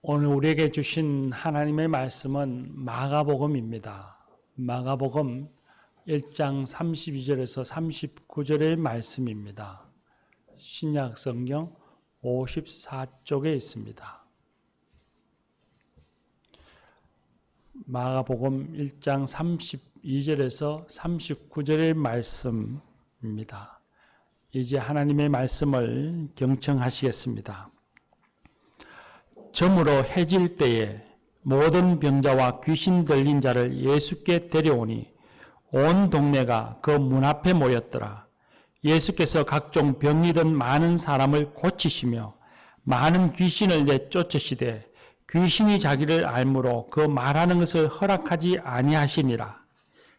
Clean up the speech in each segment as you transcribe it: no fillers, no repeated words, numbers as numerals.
오늘 우리에게 주신 하나님의 말씀은 마가복음입니다. 마가복음 1장 32절에서 39절의 말씀입니다. 신약 성경 54쪽에 있습니다. 마가복음 1장 32절에서 39절의 말씀입니다. 이제 하나님의 말씀을 경청하시겠습니다. 저물어 해질 때에 모든 병자와 귀신 들린 자를 예수께 데려오니 온 동네가 그 문 앞에 모였더라. 예수께서 각종 병이 든 많은 사람을 고치시며 많은 귀신을 내쫓으시되 귀신이 자기를 알므로 그 말하는 것을 허락하지 아니하시니라.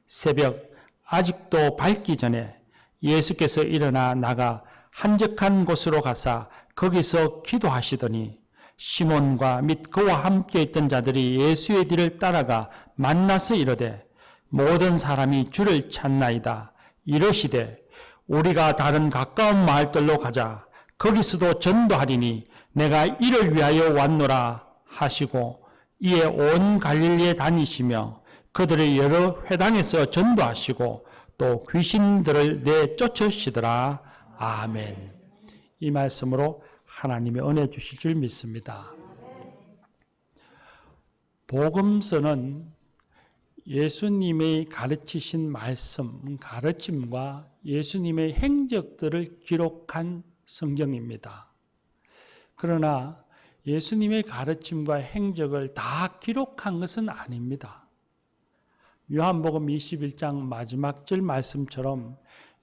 새벽 아직도 밝기 전에 예수께서 일어나 나가 한적한 곳으로 가사 거기서 기도하시더니 시몬과 및 그와 함께 있던 자들이 예수의 뒤를 따라가 만나서 이르되 모든 사람이 주를 찾나이다. 이르시되 우리가 다른 가까운 마을들로 가자. 거기서도 전도하리니 내가 이를 위하여 왔노라 하시고 이에 온 갈릴리에 다니시며 그들의 여러 회당에서 전도하시고 또 귀신들을 내쫓으시더라. 아멘. 이 말씀으로 하나님의 은혜 주실 줄 믿습니다. 복음서는 예수님의 가르치신 말씀, 가르침과 예수님의 행적들을 기록한 성경입니다. 그러나 예수님의 가르침과 행적을 다 기록한 것은 아닙니다. 요한복음 21장 마지막 절 말씀처럼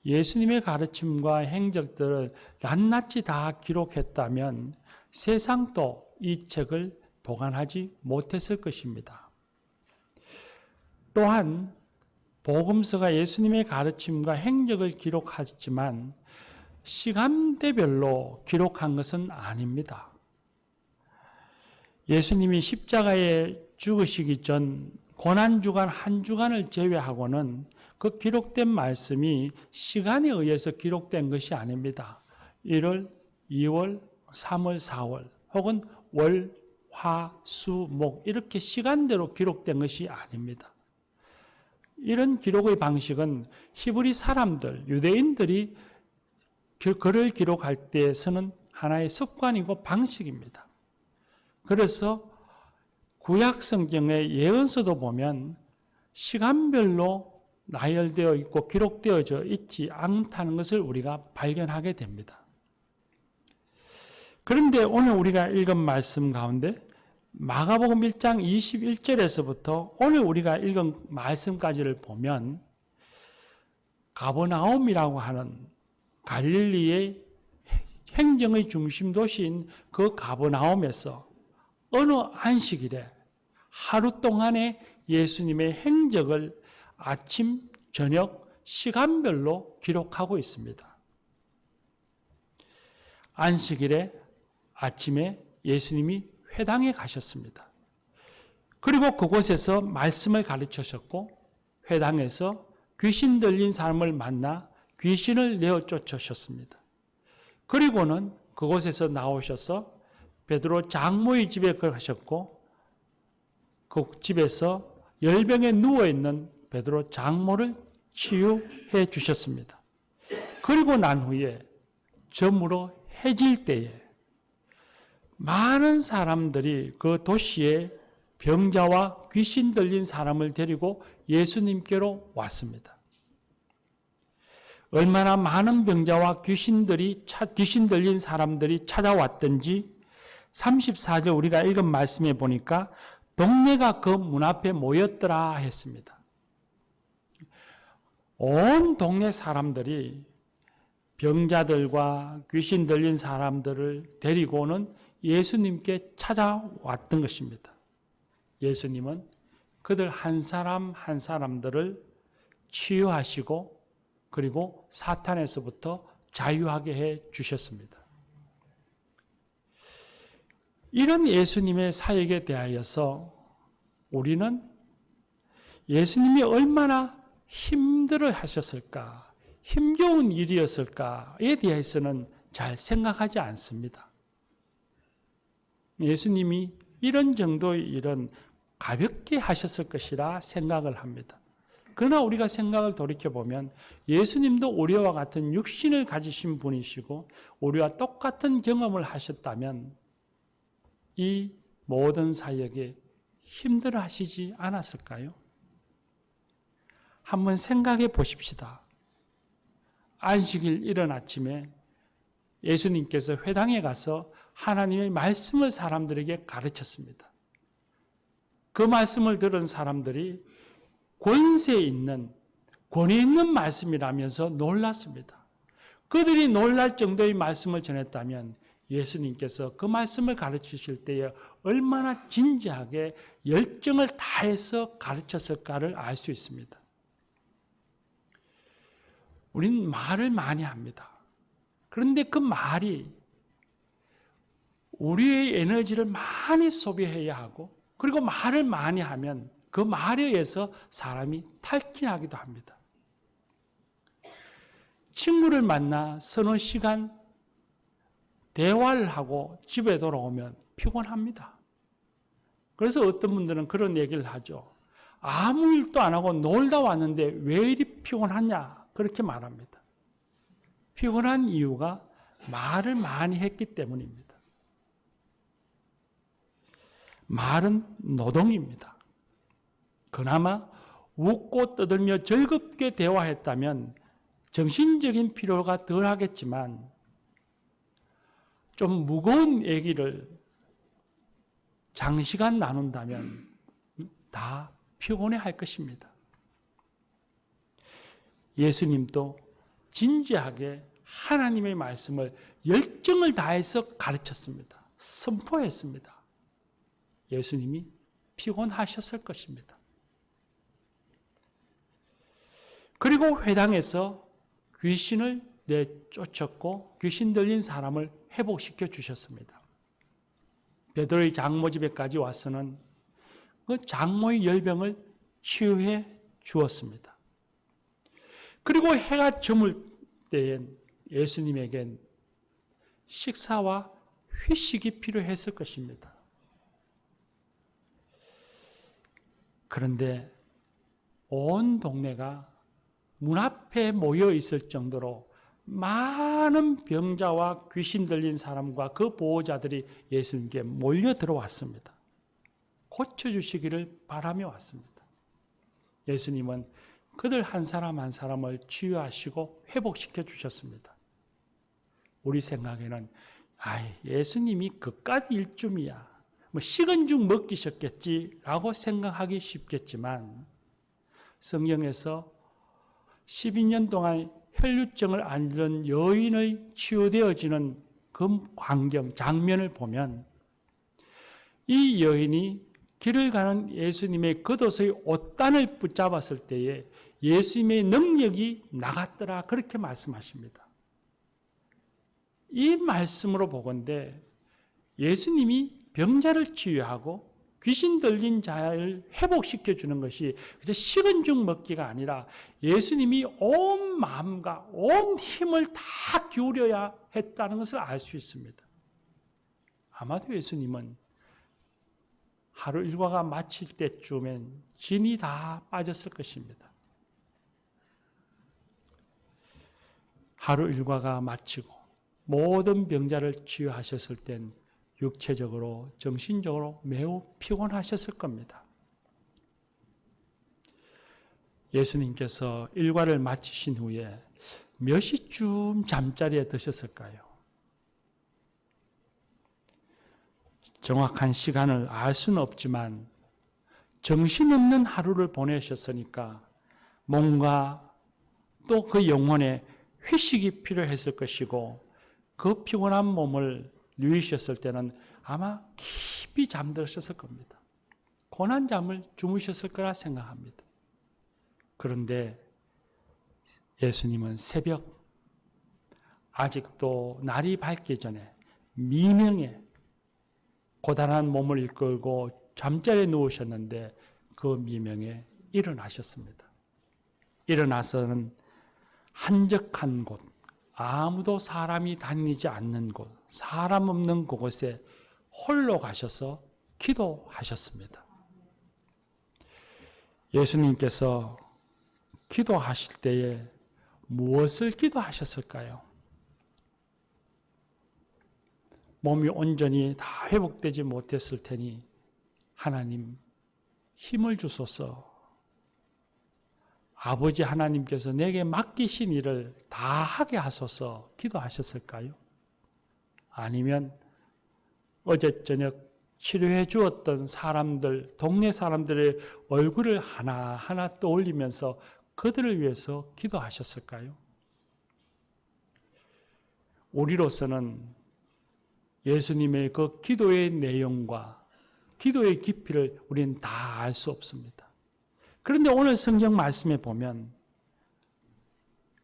예수님의 가르침과 행적들을 낱낱이 다 기록했다면 세상도 이 책을 보관하지 못했을 것입니다. 또한 복음서가 예수님의 가르침과 행적을 기록하지만 시간대별로 기록한 것은 아닙니다. 예수님이 십자가에 죽으시기 전 고난주간 한 주간을 제외하고는 그 기록된 말씀이 시간에 의해서 기록된 것이 아닙니다. 1월, 2월, 3월, 4월 혹은 월, 화, 수, 목 이렇게 시간대로 기록된 것이 아닙니다. 이런 기록의 방식은 히브리 사람들, 유대인들이 글을 기록할 때 쓰는 하나의 습관이고 방식입니다. 그래서 구약 성경의 예언서도 보면 시간별로 나열되어 있고 기록되어져 있지 않다는 것을 우리가 발견하게 됩니다. 그런데 오늘 우리가 읽은 말씀 가운데 마가복음 1장 21절에서부터 오늘 우리가 읽은 말씀까지를 보면 가버나움이라고 하는 갈릴리의 행정의 중심 도시인 그 가버나움에서 어느 안식일에 하루 동안의 예수님의 행적을 아침, 저녁, 시간별로 기록하고 있습니다. 안식일에 아침에 예수님이 회당에 가셨습니다. 그리고 그곳에서 말씀을 가르치셨고 회당에서 귀신 들린 사람을 만나 귀신을 내어 쫓으셨습니다. 그리고는 그곳에서 나오셔서 베드로 장모의 집에 가셨고 그 집에서 열병에 누워있는 베드로 장모를 치유해 주셨습니다. 그리고 난 후에 저물어 해질 때에 많은 사람들이 그 도시에 병자와 귀신 들린 사람을 데리고 예수님께로 왔습니다. 얼마나 많은 병자와 귀신 들린 사람들이 찾아왔던지 34절 우리가 읽은 말씀에 보니까 동네가 그 문 앞에 모였더라 했습니다. 온 동네 사람들이 병자들과 귀신 들린 사람들을 데리고는 예수님께 찾아왔던 것입니다. 예수님은 그들 한 사람 한 사람들을 치유하시고 그리고 사탄에서부터 자유하게 해 주셨습니다. 이런 예수님의 사역에 대하여서 우리는 예수님이 얼마나 힘들어 하셨을까, 힘겨운 일이었을까에 대해서는 잘 생각하지 않습니다. 예수님이 이런 정도의 일은 가볍게 하셨을 것이라 생각을 합니다. 그러나 우리가 생각을 돌이켜보면 예수님도 우리와 같은 육신을 가지신 분이시고 우리와 똑같은 경험을 하셨다면 이 모든 사역에 힘들어 하시지 않았을까요? 한번 생각해 보십시다. 안식일 이른 아침에 예수님께서 회당에 가서 하나님의 말씀을 사람들에게 가르쳤습니다. 그 말씀을 들은 사람들이 권세 있는, 권위 있는 말씀이라면서 놀랐습니다. 그들이 놀랄 정도의 말씀을 전했다면 예수님께서 그 말씀을 가르치실 때에 얼마나 진지하게 열정을 다해서 가르쳤을까를 알 수 있습니다. 우리는 말을 많이 합니다. 그런데 그 말이 우리의 에너지를 많이 소비해야 하고, 그리고 말을 많이 하면 그 말에 의해서 사람이 탈진하기도 합니다. 친구를 만나 서너 시간 대화를 하고 집에 돌아오면 피곤합니다. 그래서 어떤 분들은 그런 얘기를 하죠. 아무 일도 안 하고 놀다 왔는데 왜 이리 피곤하냐? 그렇게 말합니다. 피곤한 이유가 말을 많이 했기 때문입니다. 말은 노동입니다. 그나마 웃고 떠들며 즐겁게 대화했다면 정신적인 피로가 덜 하겠지만 좀 무거운 얘기를 장시간 나눈다면 다 피곤해 할 것입니다. 예수님도 진지하게 하나님의 말씀을 열정을 다해서 가르쳤습니다. 선포했습니다. 예수님이 피곤하셨을 것입니다. 그리고 회당에서 귀신을 내쫓았고 귀신 들린 사람을 회복시켜 주셨습니다. 베드로의 장모 집에까지 와서는 그 장모의 열병을 치유해 주었습니다. 그리고 해가 저물 때엔 예수님에겐 식사와 휴식이 필요했을 것입니다. 그런데 온 동네가 문 앞에 모여 있을 정도로 많은 병자와 귀신 들린 사람과 그 보호자들이 예수님께 몰려 들어왔습니다. 고쳐주시기를 바라며 왔습니다. 예수님은 그들 한 사람 한 사람을 치유하시고 회복시켜 주셨습니다. 우리 생각에는 예수님이 그깟 일쯤이야, 식은 죽 먹기셨겠지라고 생각하기 쉽겠지만 성경에서 12년 동안 혈류증을 앓는 여인의 치유되어지는 그 광경, 장면을 보면 이 여인이 길을 가는 예수님의 겉옷의 옷단을 붙잡았을 때에 예수님의 능력이 나갔더라, 그렇게 말씀하십니다. 이 말씀으로 보건대 예수님이 병자를 치유하고 귀신 들린 자를 회복시켜 주는 것이 그저 식은 죽 먹기가 아니라 예수님이 온 마음과 온 힘을 다 기울여야 했다는 것을 알 수 있습니다. 아마도 예수님은 하루 일과가 마칠 때쯤엔 진이 다 빠졌을 것입니다. 하루 일과가 마치고 모든 병자를 치유하셨을 땐 육체적으로, 정신적으로 매우 피곤하셨을 겁니다. 예수님께서 일과를 마치신 후에 몇 시쯤 잠자리에 드셨을까요? 정확한 시간을 알 수는 없지만 정신없는 하루를 보내셨으니까 몸과 또 그 영혼에 휴식이 필요했을 것이고 그 피곤한 몸을 누이셨을 때는 아마 깊이 잠드셨을 겁니다. 고난잠을 주무셨을 거라 생각합니다. 그런데 예수님은 새벽, 아직도 날이 밝기 전에 미명에 고단한 몸을 이끌고 잠자리에 누우셨는데 그 미명에 일어나셨습니다. 일어나서는 한적한 곳, 아무도 사람이 다니지 않는 곳, 사람 없는 그곳에 홀로 가셔서 기도하셨습니다. 예수님께서 기도하실 때에 무엇을 기도하셨을까요? 몸이 온전히 다 회복되지 못했을 테니 하나님 힘을 주소서, 아버지 하나님께서 내게 맡기신 일을 다 하게 하소서 기도하셨을까요? 아니면 어제 저녁 치료해 주었던 사람들, 동네 사람들의 얼굴을 하나하나 떠올리면서 그들을 위해서 기도하셨을까요? 우리로서는 예수님의 그 기도의 내용과 기도의 깊이를 우리는 다 알 수 없습니다. 그런데 오늘 성경 말씀에 보면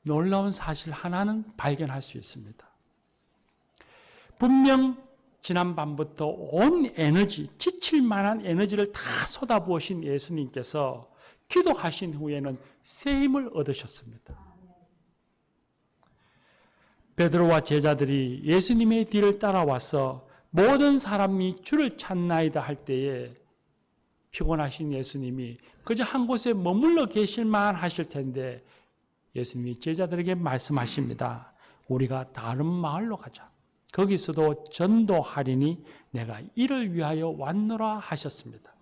놀라운 사실 하나는 발견할 수 있습니다. 분명 지난밤부터 온 에너지, 지칠 만한 에너지를 다 쏟아부으신 예수님께서 기도하신 후에는 새 힘을 얻으셨습니다. 베드로와 제자들이 예수님의 뒤를 따라와서 모든 사람이 주를 찾나이다 할 때에 피곤하신 예수님이 그저 한 곳에 머물러 계실만 하실 텐데 예수님이 제자들에게 말씀하십니다. 우리가 다른 마을로 가자. 거기서도 전도하리니 내가 이를 위하여 왔노라 하셨습니다.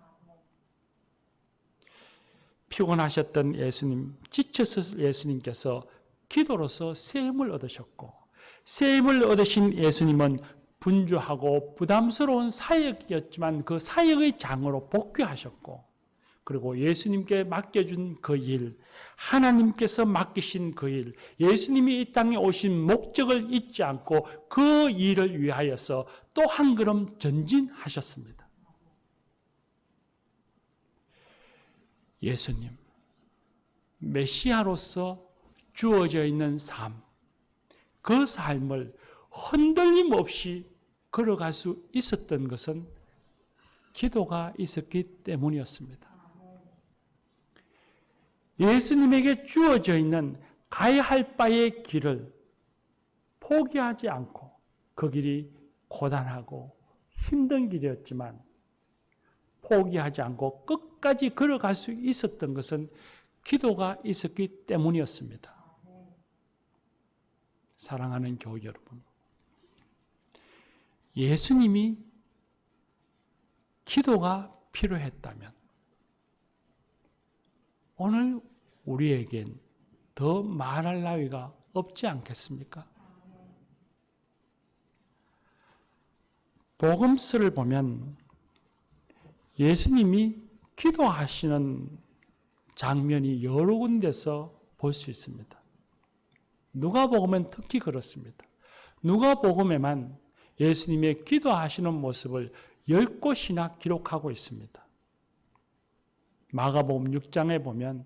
피곤하셨던 예수님, 지쳤을 예수님께서 기도로서 새 힘을 얻으셨고, 새 힘을 얻으신 예수님은 분주하고 부담스러운 사역이었지만 그 사역의 장으로 복귀하셨고, 그리고 예수님께 맡겨준 그 일, 하나님께서 맡기신 그 일, 예수님이 이 땅에 오신 목적을 잊지 않고 그 일을 위하여서 또 한 걸음 전진하셨습니다. 예수님, 메시아로서 주어져 있는 삶, 그 삶을 흔들림 없이 걸어갈 수 있었던 것은 기도가 있었기 때문이었습니다. 예수님에게 주어져 있는 가야 할 바의 길을 포기하지 않고 그 길이 고단하고 힘든 길이었지만 포기하지 않고 끝까지 걸어갈 수 있었던 것은 기도가 있었기 때문이었습니다. 사랑하는 교우 여러분, 예수님이 기도가 필요했다면 오늘 우리에겐 더 말할 나위가 없지 않겠습니까? 복음서를 보면 예수님이 기도하시는 장면이 여러 군데서 볼 수 있습니다. 누가복음은 특히 그렇습니다. 누가복음에만 예수님의 기도하시는 모습을 10곳이나 기록하고 있습니다. 마가복음 6장에 보면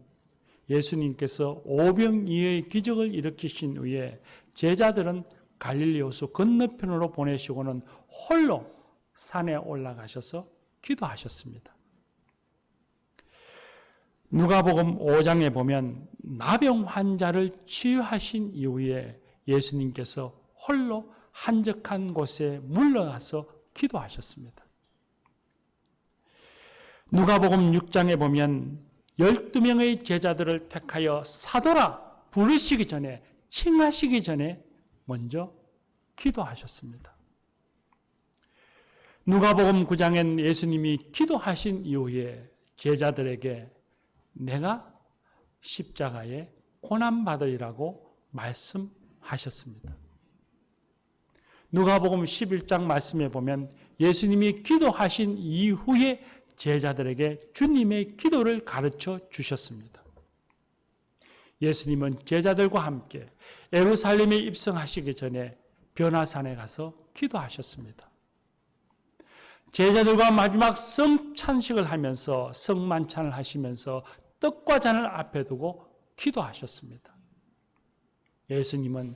예수님께서 오병이어의 기적을 일으키신 후에 제자들은 갈릴리 호수 건너편으로 보내시고는 홀로 산에 올라가셔서 기도하셨습니다. 누가복음 5장에 보면 나병 환자를 치유하신 이후에 예수님께서 홀로 한적한 곳에 물러가서 기도하셨습니다. 누가복음 6장에 보면 12명의 제자들을 택하여 사도라 부르시기 전에, 칭하시기 전에 먼저 기도하셨습니다. 누가복음 9장엔 예수님이 기도하신 이후에 제자들에게 내가 십자가에 고난받으리라고 말씀하셨습니다. 누가복음 11장 말씀에 보면 예수님이 기도하신 이후에 제자들에게 주님의 기도를 가르쳐 주셨습니다. 예수님은 제자들과 함께 예루살렘에 입성하시기 전에 변화산에 가서 기도하셨습니다. 제자들과 마지막 성찬식을 하면서 성만찬을 하시면서 떡과 잔을 앞에 두고 기도하셨습니다. 예수님은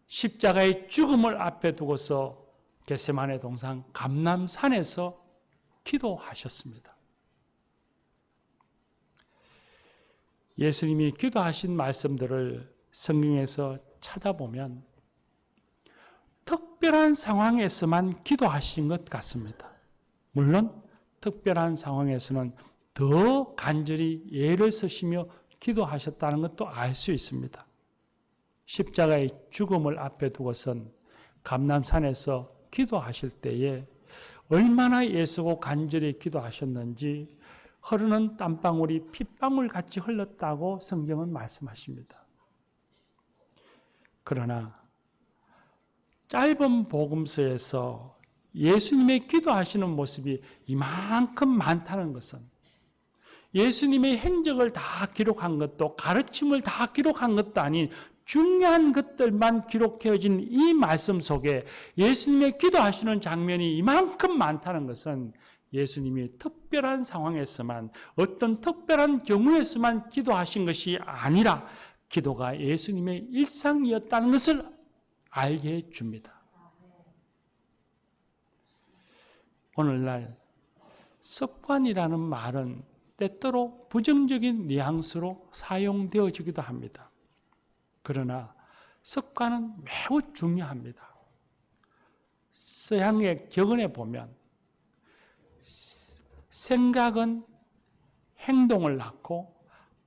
십자가의 죽음을 앞에 두고서 겟세마네 동산 감람산에서 기도하셨습니다. 예수님이 기도하신 말씀들을 성경에서 찾아보면 특별한 상황에서만 기도하신 것 같습니다. 물론 특별한 상황에서는 더 간절히 애를 쓰시며 기도하셨다는 것도 알 수 있습니다. 십자가의 죽음을 앞에 두고선 감람산에서 기도하실 때에 얼마나 애쓰고 간절히 기도하셨는지 흐르는 땀방울이 핏방울 같이 흘렀다고 성경은 말씀하십니다. 그러나 짧은 복음서에서 예수님의 기도하시는 모습이 이만큼 많다는 것은 예수님의 행적을 다 기록한 것도 가르침을 다 기록한 것도 아닌 중요한 것들만 기록해진 이 말씀 속에 예수님의 기도하시는 장면이 이만큼 많다는 것은 예수님이 특별한 상황에서만 어떤 특별한 경우에서만 기도하신 것이 아니라 기도가 예수님의 일상이었다는 것을 알게 해줍니다. 오늘날 습관이라는 말은 때때로 부정적인 뉘앙스로 사용되어지기도 합니다. 그러나 습관은 매우 중요합니다. 서양의 격언에 보면 생각은 행동을 낳고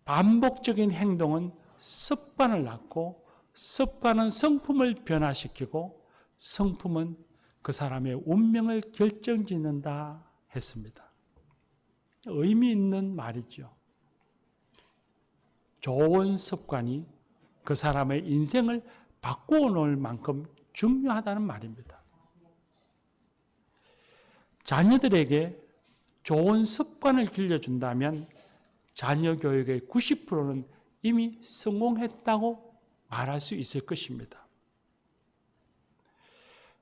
반복적인 행동은 습관을 낳고 습관은 성품을 변화시키고 성품은 그 사람의 운명을 결정짓는다 했습니다. 의미 있는 말이죠. 좋은 습관이 그 사람의 인생을 바꾸어 놓을 만큼 중요하다는 말입니다. 자녀들에게 좋은 습관을 길러준다면 자녀 교육의 90%는 이미 성공했다고 말할 수 있을 것입니다.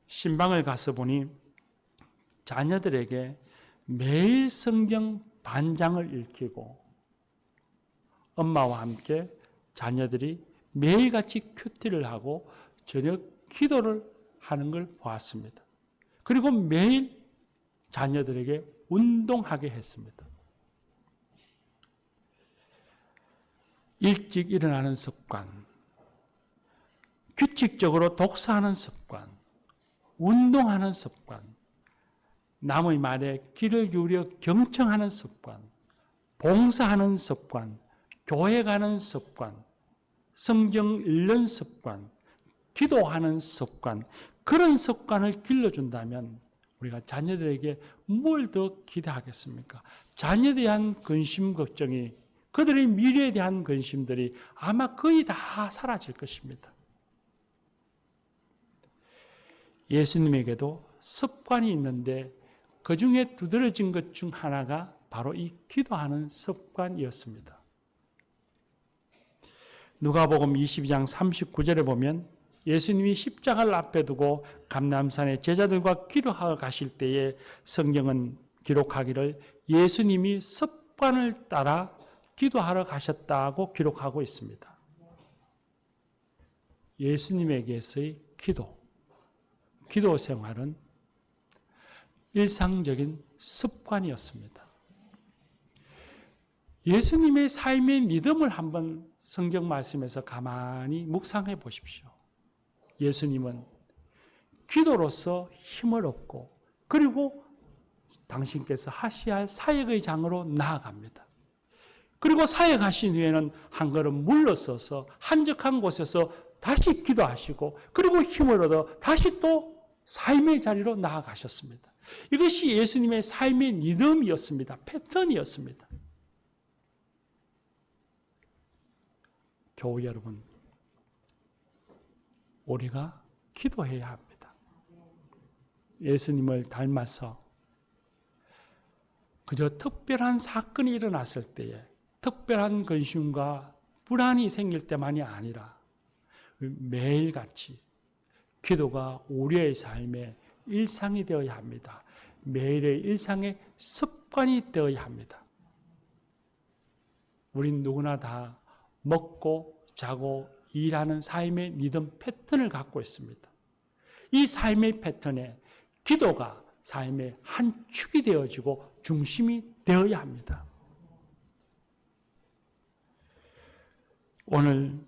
신방을 가서 보니 자녀들에게 매일 성경 반장을 읽히고 엄마와 함께 자녀들이 매일같이 큐티를 하고 저녁 기도를 하는 걸 보았습니다. 그리고 매일 자녀들에게 운동하게 했습니다. 일찍 일어나는 습관, 규칙적으로 독서하는 습관, 운동하는 습관, 남의 말에 귀를 기울여 경청하는 습관, 봉사하는 습관, 교회 가는 습관, 성경 읽는 습관, 기도하는 습관, 그런 습관을 길러준다면 우리가 자녀들에게 뭘 더 기대하겠습니까? 자녀에 대한 근심, 걱정이 그들의 미래에 대한 근심들이 아마 거의 다 사라질 것입니다. 예수님에게도 습관이 있는데 그 중에 두드러진 것 중 하나가 바로 이 기도하는 습관이었습니다. 누가복음 22장 39절에 보면 예수님이 십자가를 앞에 두고 감람산에 제자들과 기도하러 가실 때에 성경은 기록하기를 예수님이 습관을 따라 기도하러 가셨다고 기록하고 있습니다. 예수님에게서의 기도 생활은 일상적인 습관이었습니다. 예수님의 삶의 리듬을 한번 성경 말씀에서 가만히 묵상해 보십시오. 예수님은 기도로서 힘을 얻고 그리고 당신께서 하셔야 할 사역의 장으로 나아갑니다. 그리고 사역하신 후에는 한 걸음 물러서서 한적한 곳에서 다시 기도하시고 그리고 힘을 얻어 다시 또 삶의 자리로 나아가셨습니다. 이것이 예수님의 삶의 리듬이었습니다. 패턴이었습니다. 교우 여러분, 우리가 기도해야 합니다. 예수님을 닮아서 그저 특별한 사건이 일어났을 때에 특별한 근심과 불안이 생길 때만이 아니라 매일같이 기도가 우리의 삶의 일상이 되어야 합니다. 매일의 일상의 습관이 되어야 합니다. 우린 누구나 다 먹고 자고 일하는 삶의 리듬 패턴을 갖고 있습니다. 이 삶의 패턴에 기도가 삶의 한 축이 되어지고 중심이 되어야 합니다. 오늘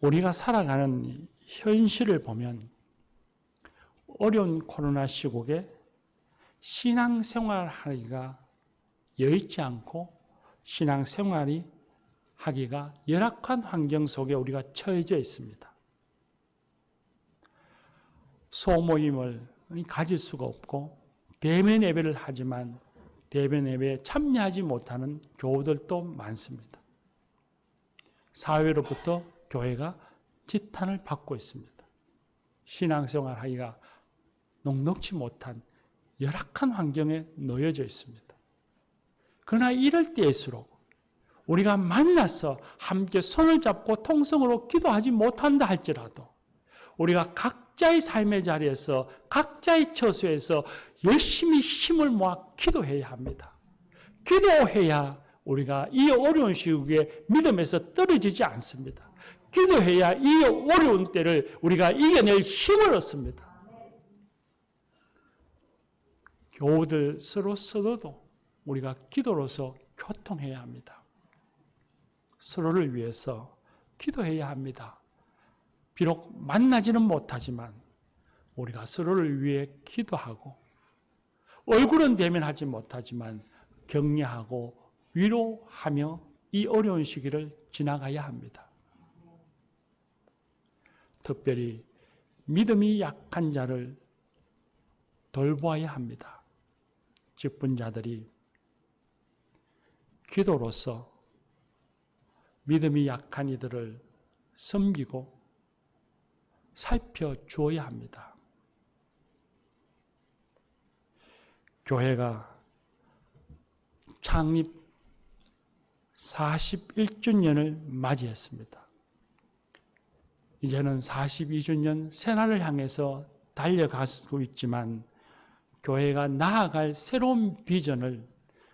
우리가 살아가는 현실을 보면 어려운 코로나 시국에 신앙생활 하기가 여의치 않고 신앙생활이 하기가 열악한 환경 속에 우리가 처해져 있습니다. 소모임을 가질 수가 없고 대면 예배를 하지만 대면 예배에 참여하지 못하는 교우들도 많습니다. 사회로부터 교회가 지탄을 받고 있습니다. 신앙생활 하기가 녹록지 못한 열악한 환경에 놓여져 있습니다. 그러나 이럴 때일수록 우리가 만나서 함께 손을 잡고 통성으로 기도하지 못한다 할지라도 우리가 각자의 삶의 자리에서 각자의 처소에서 열심히 힘을 모아 기도해야 합니다. 기도해야 우리가 이 어려운 시국에 믿음에서 떨어지지 않습니다. 기도해야 이 어려운 때를 우리가 이겨낼 힘을 얻습니다. 교우들 서로도 우리가 기도로서 교통해야 합니다. 서로를 위해서 기도해야 합니다. 비록 만나지는 못하지만 우리가 서로를 위해 기도하고 얼굴은 대면하지 못하지만 격려하고 위로하며 이 어려운 시기를 지나가야 합니다. 특별히 믿음이 약한 자를 돌보아야 합니다. 직분자들이 기도로서 믿음이 약한 이들을 섬기고 살펴주어야 합니다. 교회가 창립 41주년을 맞이했습니다. 이제는 42주년 새날을 향해서 달려가고 있지만 교회가 나아갈 새로운 비전을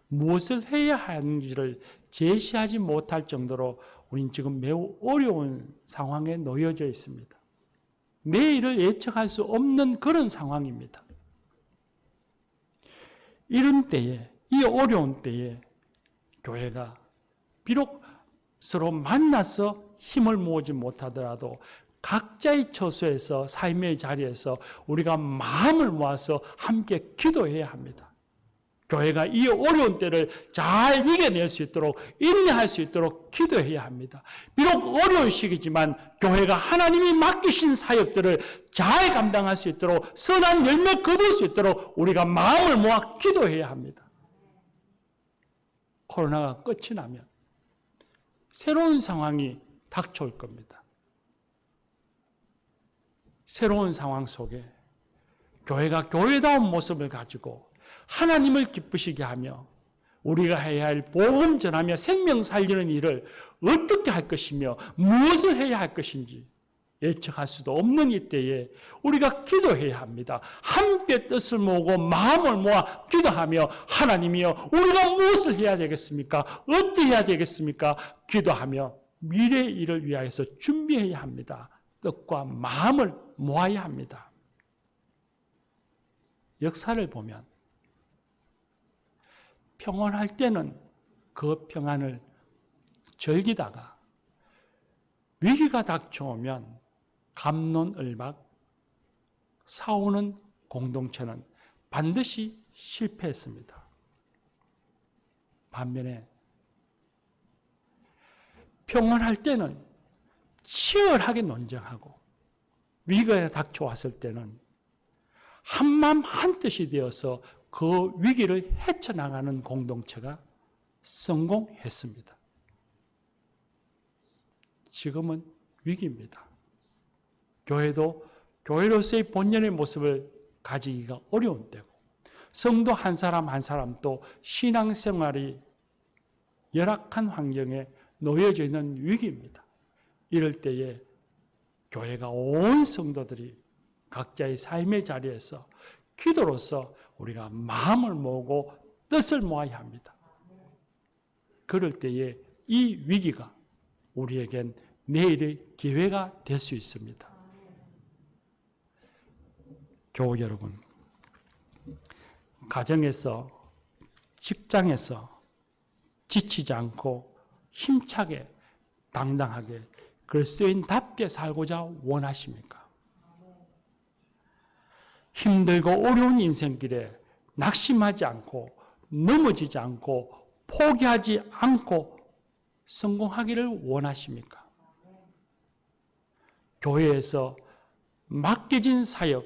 무엇을 해야 하는지를 제시하지 못할 정도로 우리는 지금 매우 어려운 상황에 놓여져 있습니다. 내일을 예측할 수 없는 그런 상황입니다. 이런 때에, 이 어려운 때에 교회가 비록 서로 만나서 힘을 모으지 못하더라도 각자의 처소에서 삶의 자리에서 우리가 마음을 모아서 함께 기도해야 합니다. 교회가 이 어려운 때를 잘 이겨낼 수 있도록 인내할 수 있도록 기도해야 합니다. 비록 어려운 시기지만 교회가 하나님이 맡기신 사역들을 잘 감당할 수 있도록 선한 열매 거둘 수 있도록 우리가 마음을 모아 기도해야 합니다. 코로나가 끝이 나면 새로운 상황이 닥쳐올 겁니다. 새로운 상황 속에 교회가 교회다운 모습을 가지고 하나님을 기쁘시게 하며 우리가 해야 할 복음 전하며 생명 살리는 일을 어떻게 할 것이며 무엇을 해야 할 것인지 예측할 수도 없는 이때에 우리가 기도해야 합니다. 함께 뜻을 모으고 마음을 모아 기도하며 하나님이여 우리가 무엇을 해야 되겠습니까? 어떻게 해야 되겠습니까? 기도하며 미래의 일을 위하여서 준비해야 합니다. 뜻과 마음을 모아야 합니다. 역사를 보면 평온할 때는 그 평안을 즐기다가 위기가 닥쳐오면 갑론을박 싸우는 공동체는 반드시 실패했습니다. 반면에 평온할 때는 치열하게 논쟁하고 위기가 닥쳐왔을 때는 한마음 한뜻이 되어서 그 위기를 헤쳐나가는 공동체가 성공했습니다. 지금은 위기입니다. 교회도 교회로서의 본연의 모습을 가지기가 어려운 때고 성도 한 사람 한 사람도 신앙생활이 열악한 환경에 놓여져 있는 위기입니다. 이럴 때에 교회가 온 성도들이 각자의 삶의 자리에서 기도로서 우리가 마음을 모으고 뜻을 모아야 합니다. 그럴 때에 이 위기가 우리에겐 내일의 기회가 될 수 있습니다. 교우 여러분, 가정에서, 직장에서 지치지 않고 힘차게, 당당하게 그리스도인답게 살고자 원하십니까? 힘들고 어려운 인생길에 낙심하지 않고 넘어지지 않고 포기하지 않고 성공하기를 원하십니까? 교회에서 맡겨진 사역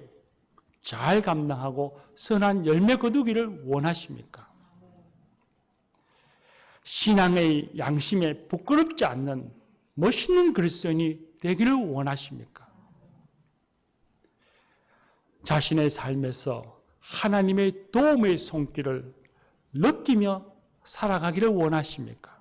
잘 감당하고 선한 열매 거두기를 원하십니까? 신앙의 양심에 부끄럽지 않는 멋있는 그리스도인이 되기를 원하십니까? 자신의 삶에서 하나님의 도움의 손길을 느끼며 살아가기를 원하십니까?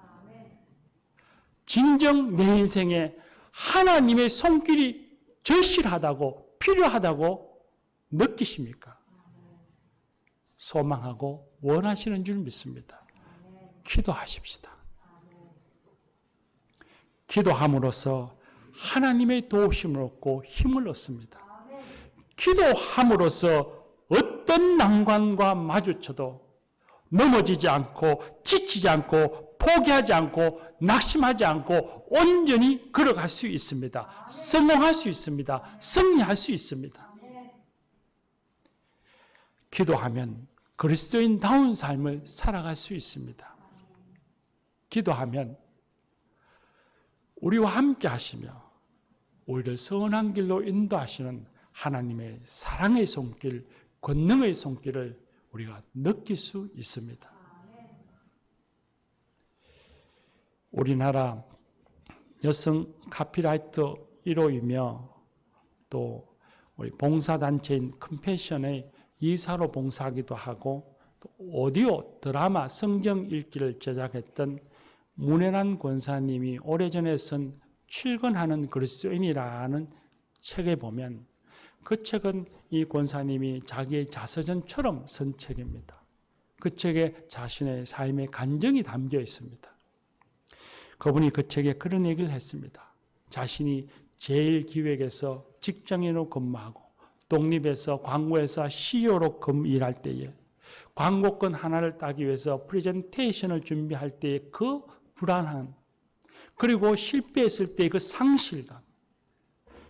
진정 내 인생에 하나님의 손길이 절실하다고 필요하다고 느끼십니까? 소망하고 원하시는 줄 믿습니다. 기도하십시다. 기도함으로써 하나님의 도우심을 얻고 힘을 얻습니다. 기도함으로써 어떤 난관과 마주쳐도 넘어지지 않고 지치지 않고 포기하지 않고 낙심하지 않고 온전히 걸어갈 수 있습니다. 성공할 수 있습니다. 승리할 수 있습니다. 기도하면 그리스도인다운 삶을 살아갈 수 있습니다. 기도하면 우리와 함께 하시며 우리를 선한 길로 인도하시는 하나님의 사랑의 손길, 권능의 손길을 우리가 느낄 수 있습니다. 우리나라 여성 카피라이터 1호이며 또 우리 봉사단체인 컴패션의 이사로 봉사하기도 하고 또 오디오 드라마 성경 읽기를 제작했던 문혜란 권사님이 오래전에 쓴 출근하는 그리스도인이라는 책에 보면 그 책은 이 권사님이 자기의 자서전처럼 쓴 책입니다. 그 책에 자신의 삶의 간증이 담겨 있습니다. 그분이 그 책에 그런 얘기를 했습니다. 자신이 제일기획에서 직장인으로 근무하고 독립에서 광고회사 CEO로 일할 때에 광고권 하나를 따기 위해서 프레젠테이션을 준비할 때의 그 불안함, 그리고 실패했을 때의 그 상실감,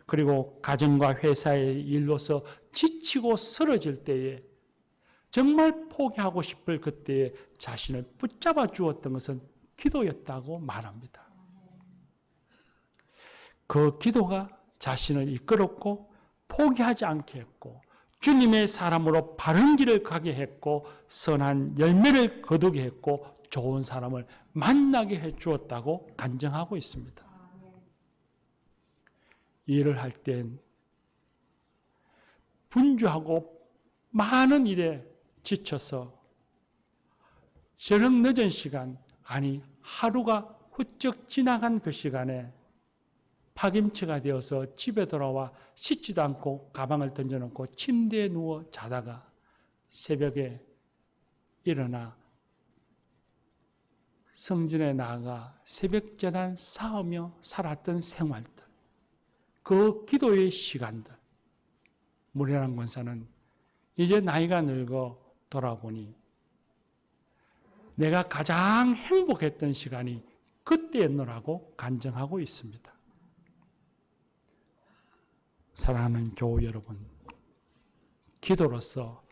그리고 가정과 회사의 일로서 지치고 쓰러질 때에 정말 포기하고 싶을 그때에 자신을 붙잡아 주었던 것은 기도였다고 말합니다. 그 기도가 자신을 이끌었고 포기하지 않게 했고 주님의 사람으로 바른 길을 가게 했고 선한 열매를 거두게 했고 좋은 사람을 만나게 해 주었다고 간증하고 있습니다. 일을 할 땐 분주하고 많은 일에 지쳐서 저녁 늦은 시간, 아니 하루가 훌쩍 지나간 그 시간에 파김치가 되어서 집에 돌아와 씻지도 않고 가방을 던져놓고 침대에 누워 자다가 새벽에 일어나 성전에 나아가 새벽제단 쌓으며 살았던 생활들, 그 기도의 시간들. 문혜란 권사는 이제 나이가 늙어 돌아보니 내가 가장 행복했던 시간이 그때였노라고 간증하고 있습니다. 사랑하는 교우 여러분, 기도로서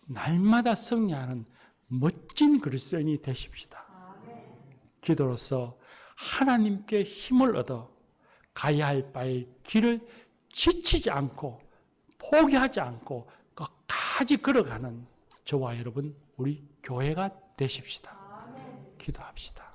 날마다 승리하는 멋진 그리스도인이 되십시다. 기도로서 하나님께 힘을 얻어 가야 할 바의 길을 지치지 않고 포기하지 않고 끝까지 걸어가는 저와 여러분, 우리 교회가 되십시다. 기도합시다.